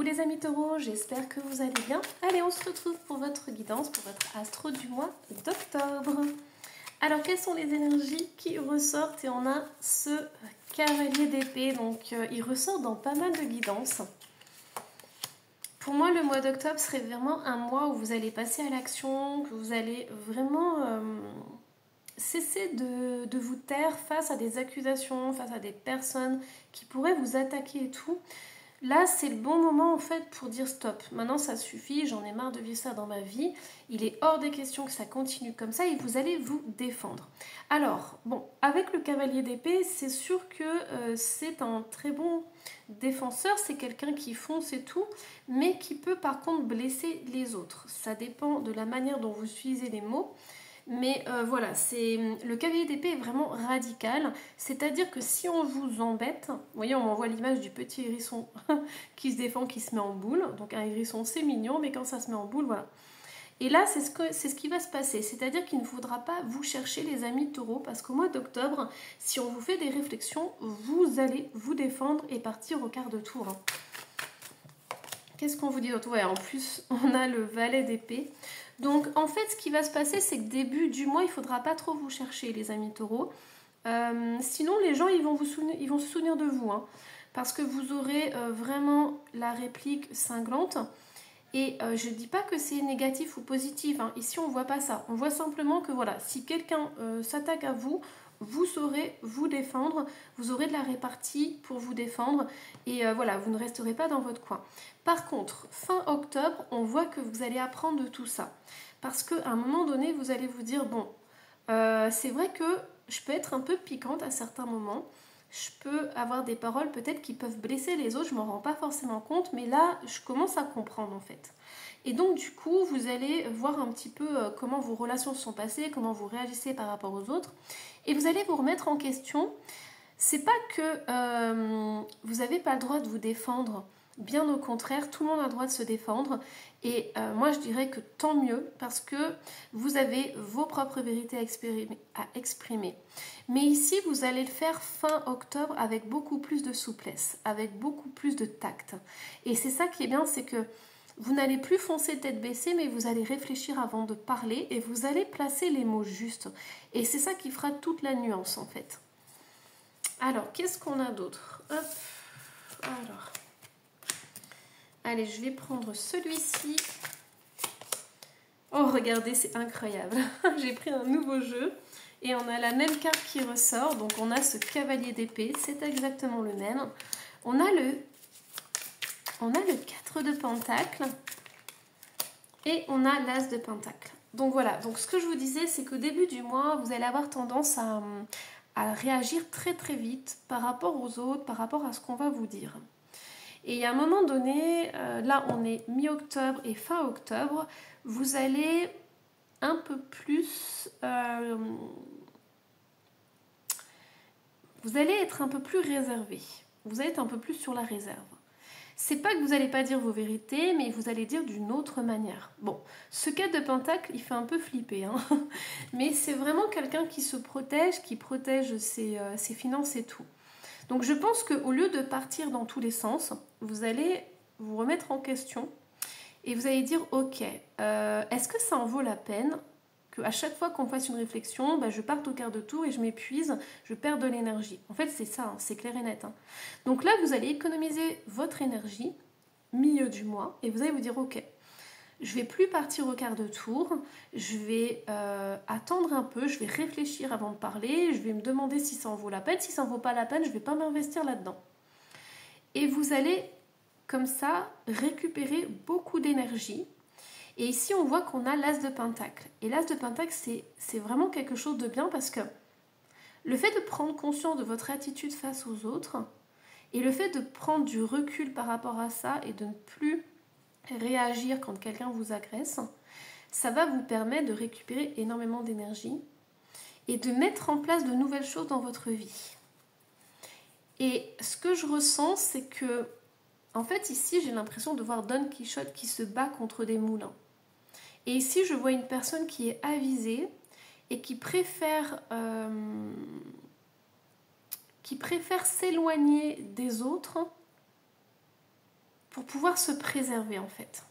Coucou les amis taureaux, j'espère que vous allez bien. Allez, on se retrouve pour votre guidance, pour votre astro du mois d'octobre. Alors, quelles sont les énergies qui ressortent? Et on a ce cavalier d'épée, donc il ressort dans pas mal de guidances. Pour moi, le mois d'octobre serait vraiment un mois où vous allez passer à l'action, que vous allez vraiment cesser de vous taire face à des accusations, face à des personnes qui pourraient vous attaquer et tout. Là, c'est le bon moment en fait pour dire stop. Maintenant, ça suffit, j'en ai marre de vivre ça dans ma vie. Il est hors des questions que ça continue comme ça et vous allez vous défendre. Alors, bon, avec le cavalier d'épée, c'est sûr que c'est un très bon défenseur. C'est quelqu'un qui fonce et tout, mais qui peut par contre blesser les autres. Ça dépend de la manière dont vous utilisez les mots. Mais voilà, le cavalier d'épée est vraiment radical, c'est-à-dire que si on vous embête, vous voyez, on m'envoie l'image du petit hérisson qui se défend, qui se met en boule, donc un hérisson c'est mignon, mais quand ça se met en boule, voilà. Et là, c'est ce qui va se passer, c'est-à-dire qu'il ne faudra pas vous chercher les amis taureaux, parce qu'au mois d'octobre, si on vous fait des réflexions, vous allez vous défendre et partir au quart de tour. Qu'est-ce qu'on vous dit d'autre? Ouais, en plus, on a le valet d'épée. Donc, en fait, ce qui va se passer, c'est que début du mois, il ne faudra pas trop vous chercher, les amis taureaux. Sinon, les gens, ils vont se souvenir de vous. Hein, parce que vous aurez vraiment la réplique cinglante. Et je ne dis pas que c'est négatif ou positif. Hein. Ici, on ne voit pas ça. On voit simplement que, voilà, si quelqu'un s'attaque à vous, vous saurez vous défendre, vous aurez de la répartie pour vous défendre et voilà, vous ne resterez pas dans votre coin. Par contre, fin octobre, on voit que vous allez apprendre de tout ça. Parce qu'à un moment donné, vous allez vous dire, bon, c'est vrai que je peux être un peu piquante à certains moments, je peux avoir des paroles peut-être qui peuvent blesser les autres, je ne m'en rends pas forcément compte, mais là, je commence à comprendre en fait. Et donc du coup, vous allez voir un petit peu comment vos relations se sont passées, comment vous réagissez par rapport aux autres, et vous allez vous remettre en question. C'est pas que vous n'avez pas le droit de vous défendre, bien au contraire, tout le monde a le droit de se défendre, et moi je dirais que tant mieux, parce que vous avez vos propres vérités à exprimer. Mais ici, vous allez le faire fin octobre avec beaucoup plus de souplesse, avec beaucoup plus de tact. Et c'est ça qui est bien, c'est que vous n'allez plus foncer tête baissée, mais vous allez réfléchir avant de parler et vous allez placer les mots justes. Et c'est ça qui fera toute la nuance en fait. Alors, qu'est-ce qu'on a d'autre? Hop. Alors. Allez, je vais prendre celui-ci. Oh, regardez, c'est incroyable. J'ai pris un nouveau jeu et on a la même carte qui ressort. Donc, on a ce cavalier d'épée. C'est exactement le même. On a le 4 de pentacle et on a l'as de pentacle. Donc voilà, donc ce que je vous disais, c'est qu'au début du mois, vous allez avoir tendance à réagir très très vite par rapport aux autres, par rapport à ce qu'on va vous dire. Et à un moment donné, là on est mi-octobre et fin octobre, vous allez un peu plus... vous allez être un peu plus réservé. Vous allez être un peu plus sur la réserve. C'est pas que vous n'allez pas dire vos vérités, mais vous allez dire d'une autre manière. Bon, ce 4 de pentacle, il fait un peu flipper, hein, mais c'est vraiment quelqu'un qui se protège, qui protège ses finances et tout. Donc je pense qu'au lieu de partir dans tous les sens, vous allez vous remettre en question et vous allez dire, ok, est-ce que ça en vaut la peine qu'à chaque fois qu'on fasse une réflexion, je parte au quart de tour et je m'épuise, je perds de l'énergie. En fait, c'est ça, hein, c'est clair et net. Hein. Donc là, vous allez économiser votre énergie, milieu du mois, et vous allez vous dire, ok, je vais plus partir au quart de tour, je vais attendre un peu, je vais réfléchir avant de parler, je vais me demander si ça en vaut la peine. Si ça en vaut pas la peine, je ne vais pas m'investir là-dedans. Et vous allez, comme ça, récupérer beaucoup d'énergie. Et ici, on voit qu'on a l'as de pentacle. Et l'as de pentacle, c'est vraiment quelque chose de bien parce que le fait de prendre conscience de votre attitude face aux autres et le fait de prendre du recul par rapport à ça et de ne plus réagir quand quelqu'un vous agresse, ça va vous permettre de récupérer énormément d'énergie et de mettre en place de nouvelles choses dans votre vie. Et ce que je ressens, c'est que en fait, ici, j'ai l'impression de voir Don Quichotte qui se bat contre des moulins. Et ici, je vois une personne qui est avisée et qui préfère s'éloigner des autres pour pouvoir se préserver en fait.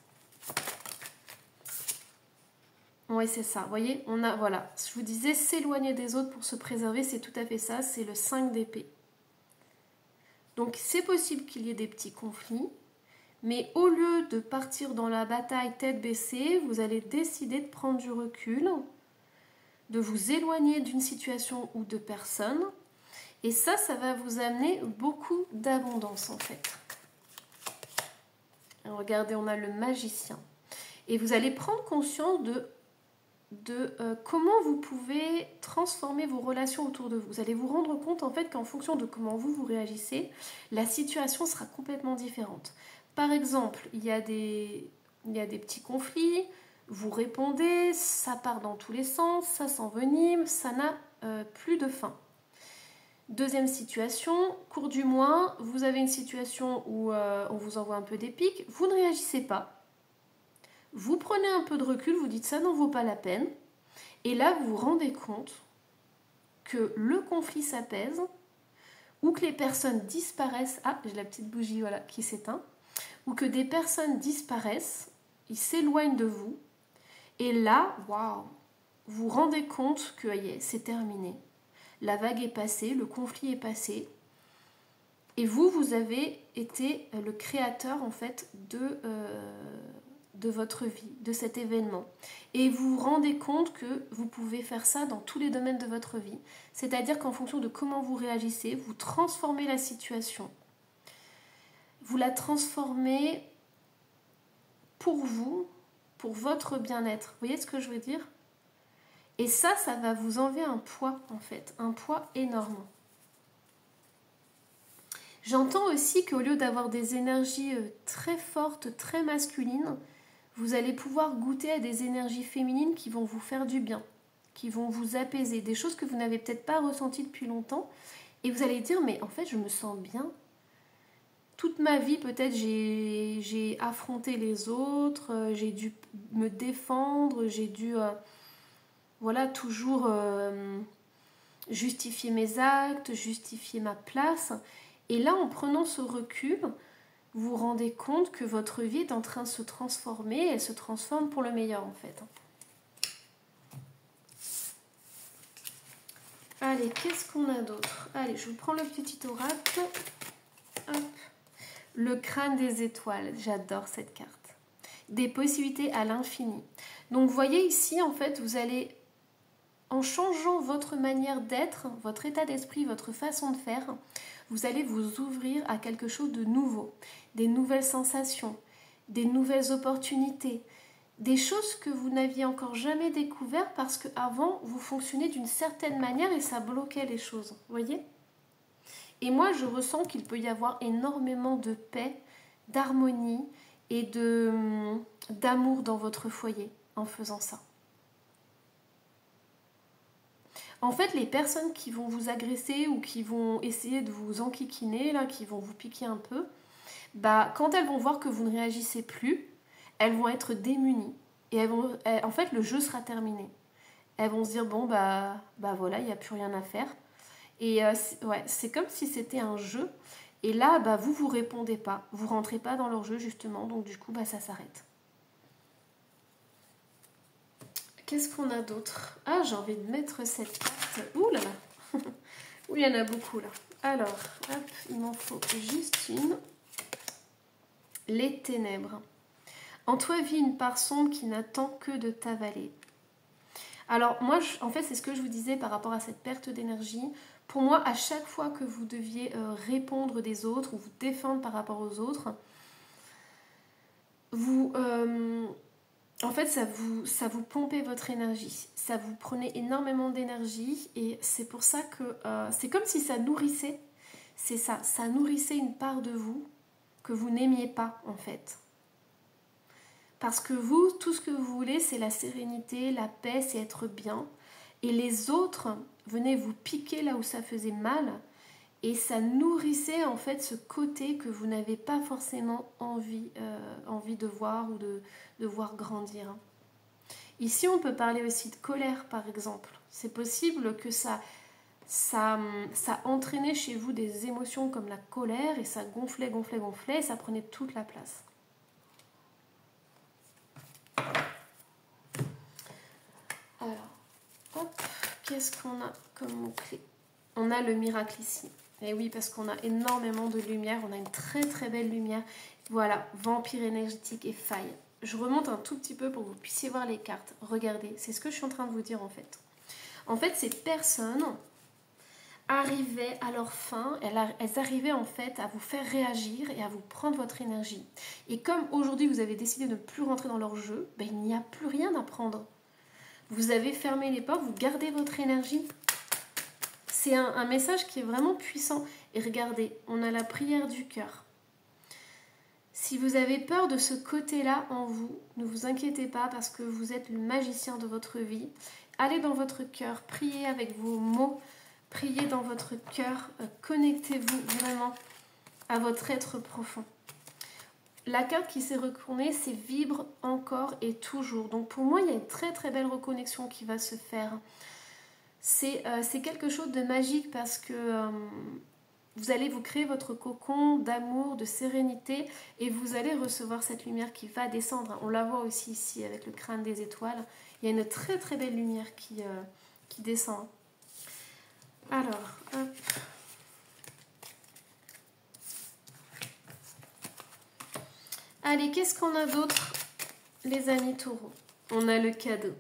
Oui, c'est ça. Vous voyez, on a, voilà, je vous disais, s'éloigner des autres pour se préserver, c'est tout à fait ça, c'est le 5 d'épée. Donc, c'est possible qu'il y ait des petits conflits, mais au lieu de partir dans la bataille tête baissée, vous allez décider de prendre du recul, de vous éloigner d'une situation ou de personnes, et ça va vous amener beaucoup d'abondance en fait. Alors, regardez, on a le magicien. Et vous allez prendre conscience de comment vous pouvez transformer vos relations autour de vous. Vous allez vous rendre compte en fait qu'en fonction de comment vous réagissez, la situation sera complètement différente. Par exemple, il y a des petits conflits, vous répondez, ça part dans tous les sens, ça s'envenime, ça n'a plus de fin. Deuxième situation, cours du mois, vous avez une situation où on vous envoie un peu des pics, vous ne réagissez pas. Vous prenez un peu de recul, vous dites ça n'en vaut pas la peine. Et là, vous vous rendez compte que le conflit s'apaise ou que les personnes disparaissent. Ah, j'ai la petite bougie voilà, qui s'éteint. Ou que des personnes disparaissent, ils s'éloignent de vous. Et là, waouh, vous vous rendez compte que c'est terminé. La vague est passée, le conflit est passé. Et vous avez été le créateur en fait de votre vie, de cet événement. Et vous vous rendez compte que vous pouvez faire ça dans tous les domaines de votre vie. C'est-à-dire qu'en fonction de comment vous réagissez, vous transformez la situation. Vous la transformez pour vous, pour votre bien-être. Vous voyez ce que je veux dire? Et ça va vous enlever un poids en fait, un poids énorme. J'entends aussi qu'au lieu d'avoir des énergies très fortes, très masculines, vous allez pouvoir goûter à des énergies féminines qui vont vous faire du bien, qui vont vous apaiser, des choses que vous n'avez peut-être pas ressenties depuis longtemps. Et vous allez dire, mais en fait, je me sens bien. Toute ma vie, peut-être, j'ai affronté les autres, j'ai dû me défendre, j'ai dû, toujours justifier mes actes, justifier ma place. Et là, en prenant ce recul, vous vous rendez compte que votre vie est en train de se transformer, elle se transforme pour le meilleur en fait. Allez, qu'est-ce qu'on a d'autre? Allez, je vous prends le petit oracle. Hop. Le crâne des étoiles, j'adore cette carte. Des possibilités à l'infini. Donc vous voyez ici, en fait, vous allez, en changeant votre manière d'être, votre état d'esprit, votre façon de faire, vous allez vous ouvrir à quelque chose de nouveau, des nouvelles sensations, des nouvelles opportunités, des choses que vous n'aviez encore jamais découvertes parce qu'avant, vous fonctionnez d'une certaine manière et ça bloquait les choses, vous voyez? Et moi, je ressens qu'il peut y avoir énormément de paix, d'harmonie et d'amour dans votre foyer en faisant ça. En fait, les personnes qui vont vous agresser ou qui vont essayer de vous enquiquiner, là, qui vont vous piquer un peu, quand elles vont voir que vous ne réagissez plus, elles vont être démunies. Et en fait, le jeu sera terminé. Elles vont se dire, bon, voilà, il n'y a plus rien à faire. Et c'est comme si c'était un jeu. Et là, vous répondez pas. Vous rentrez pas dans leur jeu, justement. Donc, du coup, ça s'arrête. Qu'est-ce qu'on a d'autre? Ah, j'ai envie de mettre cette carte. Ouh là là. Oui, il y en a beaucoup, là. Alors, hop, il m'en faut juste une. Les ténèbres. En toi vit une part sombre qui n'attend que de t'avaler. Alors, moi, en fait, c'est ce que je vous disais par rapport à cette perte d'énergie. Pour moi, à chaque fois que vous deviez répondre des autres ou vous défendre par rapport aux autres, en fait, ça vous pompait votre énergie. Ça vous prenait énormément d'énergie et c'est pour ça que c'est comme si ça nourrissait. C'est ça, ça nourrissait une part de vous que vous n'aimiez pas, en fait. Parce que vous, tout ce que vous voulez, c'est la sérénité, la paix, c'est être bien. Et les autres venaient vous piquer là où ça faisait mal. Et ça nourrissait en fait ce côté que vous n'avez pas forcément envie de voir ou de voir grandir. Ici, on peut parler aussi de colère, par exemple. C'est possible que ça ça entraînait chez vous des émotions comme la colère et ça gonflait et ça prenait toute la place. Alors, hop, qu'est-ce qu'on a comme mot-clé? On a le miracle ici. Et oui, parce qu'on a énormément de lumière, on a une très très belle lumière. Voilà, vampire énergétique et faille. Je remonte un tout petit peu pour que vous puissiez voir les cartes. Regardez, c'est ce que je suis en train de vous dire en fait. En fait, ces personnes arrivaient à leur fin, elles arrivaient en fait à vous faire réagir et à vous prendre votre énergie. Et comme aujourd'hui vous avez décidé de ne plus rentrer dans leur jeu, ben, il n'y a plus rien à prendre. Vous avez fermé les portes, vous gardez votre énergie. C'est un message qui est vraiment puissant. Et regardez, on a la prière du cœur. Si vous avez peur de ce côté-là en vous, ne vous inquiétez pas parce que vous êtes le magicien de votre vie. Allez dans votre cœur, priez avec vos mots, priez dans votre cœur, connectez-vous vraiment à votre être profond. La carte qui s'est retournée, c'est vibre encore et toujours. Donc pour moi, il y a une très très belle reconnexion qui va se faire. C'est quelque chose de magique parce que vous allez vous créer votre cocon d'amour, de sérénité et vous allez recevoir cette lumière qui va descendre. On la voit aussi ici avec le crâne des étoiles. Il y a une très très belle lumière qui descend. Alors, hop. Allez, qu'est-ce qu'on a d'autre, les amis taureaux? On a le cadeau.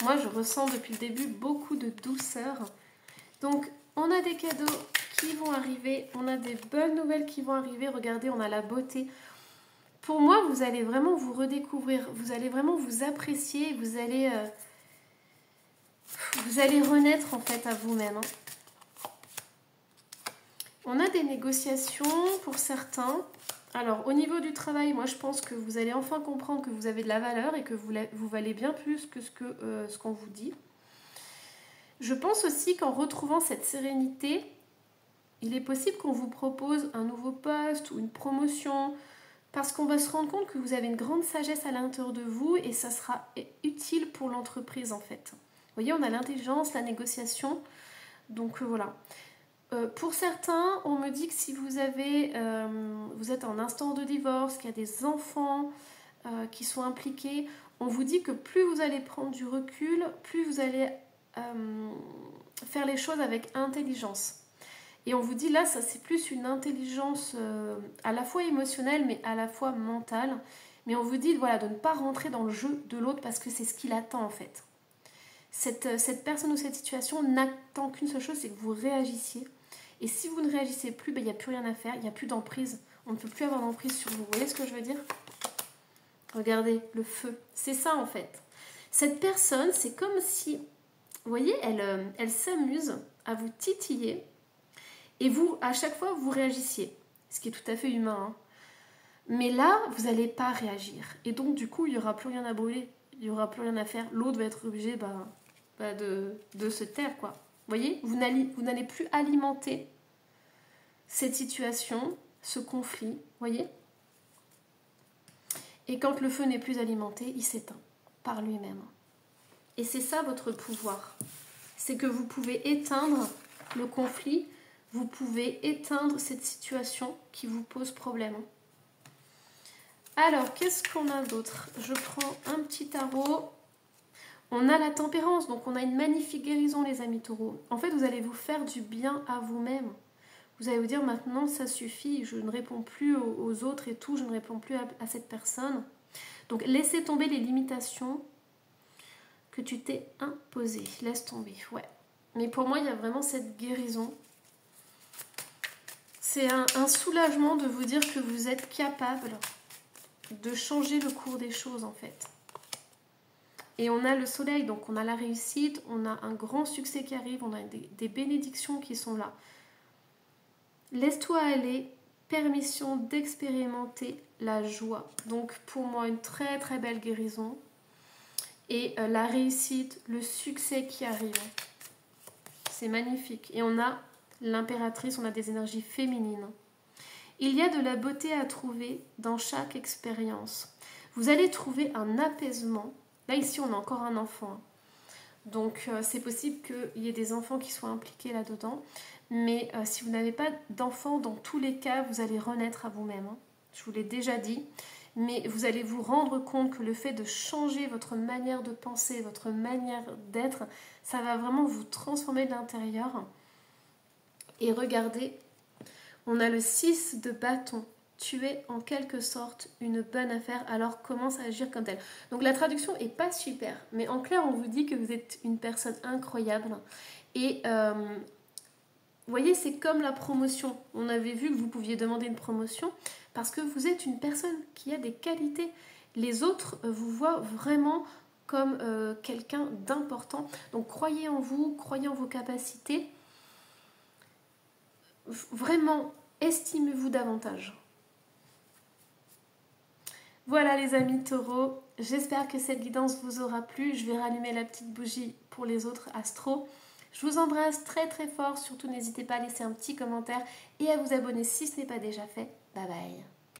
Moi, je ressens depuis le début beaucoup de douceur. Donc, on a des cadeaux qui vont arriver. On a des bonnes nouvelles qui vont arriver. Regardez, on a la beauté. Pour moi, vous allez vraiment vous redécouvrir. Vous allez vraiment vous apprécier. Vous allez renaître en fait à vous-même. On a des négociations pour certains. Alors, au niveau du travail, moi, je pense que vous allez enfin comprendre que vous avez de la valeur et que vous valez bien plus que ce qu'on vous dit. Je pense aussi qu'en retrouvant cette sérénité, il est possible qu'on vous propose un nouveau poste ou une promotion parce qu'on va se rendre compte que vous avez une grande sagesse à l'intérieur de vous et ça sera utile pour l'entreprise, en fait. Vous voyez, on a l'intelligence, la négociation. Donc, voilà. Pour certains, on me dit que si vous êtes en instance de divorce, qu'il y a des enfants qui sont impliqués, on vous dit que plus vous allez prendre du recul, plus vous allez faire les choses avec intelligence. Et on vous dit là, ça c'est plus une intelligence à la fois émotionnelle mais à la fois mentale. Mais on vous dit voilà, de ne pas rentrer dans le jeu de l'autre parce que c'est ce qu'il attend en fait. Cette personne ou cette situation n'attend qu'une seule chose, c'est que vous réagissiez. Et si vous ne réagissez plus, il n'y a plus rien à faire, il n'y a plus d'emprise. On ne peut plus avoir d'emprise sur vous. Vous voyez ce que je veux dire? Regardez, le feu. C'est ça en fait. Cette personne, c'est comme si, vous voyez, elle s'amuse à vous titiller et vous, à chaque fois, vous réagissiez. Ce qui est tout à fait humain. Hein. Mais là, vous n'allez pas réagir. Et donc, du coup, il n'y aura plus rien à brûler. Il n'y aura plus rien à faire. L'autre va être obligé de se taire, quoi. Vous voyez, vous n'allez plus alimenter cette situation, ce conflit, vous voyez. Et quand le feu n'est plus alimenté, il s'éteint par lui-même. Et c'est ça votre pouvoir. C'est que vous pouvez éteindre le conflit, vous pouvez éteindre cette situation qui vous pose problème. Alors, qu'est-ce qu'on a d'autre? Je prends un petit tarot. On a la tempérance, donc on a une magnifique guérison, les amis taureaux. En fait, vous allez vous faire du bien à vous-même. Vous allez vous dire maintenant, ça suffit, je ne réponds plus aux autres et tout, je ne réponds plus à cette personne. Donc, laissez tomber les limitations que tu t'es imposées. Laisse tomber, ouais. Mais pour moi, il y a vraiment cette guérison. C'est un soulagement de vous dire que vous êtes capable de changer le cours des choses, en fait. Et on a le soleil, donc on a la réussite, on a un grand succès qui arrive, on a des bénédictions qui sont là. Laisse-toi aller, permission d'expérimenter la joie. Donc pour moi, une très très belle guérison. Et la réussite, le succès qui arrive. C'est magnifique. Et on a l'impératrice, on a des énergies féminines. Il y a de la beauté à trouver dans chaque expérience. Vous allez trouver un apaisement. Là, ici, on a encore un enfant. Donc c'est possible qu'il y ait des enfants qui soient impliqués là-dedans. Mais si vous n'avez pas d'enfants, dans tous les cas, vous allez renaître à vous-même. Hein. Je vous l'ai déjà dit. Mais vous allez vous rendre compte que le fait de changer votre manière de penser, votre manière d'être, ça va vraiment vous transformer de l'intérieur. Et regardez, on a le 6 de bâton. Tu es en quelque sorte une bonne affaire, alors commence à agir comme tel. Donc la traduction est pas super, mais en clair on vous dit que vous êtes une personne incroyable. Et vous voyez, c'est comme la promotion. On avait vu que vous pouviez demander une promotion parce que vous êtes une personne qui a des qualités. Les autres vous voient vraiment comme quelqu'un d'important. Donc croyez en vous, croyez en vos capacités. Vraiment, estimez-vous davantage. Voilà les amis taureaux, j'espère que cette guidance vous aura plu. Je vais rallumer la petite bougie pour les autres astros. Je vous embrasse très très fort, surtout n'hésitez pas à laisser un petit commentaire et à vous abonner si ce n'est pas déjà fait. Bye bye.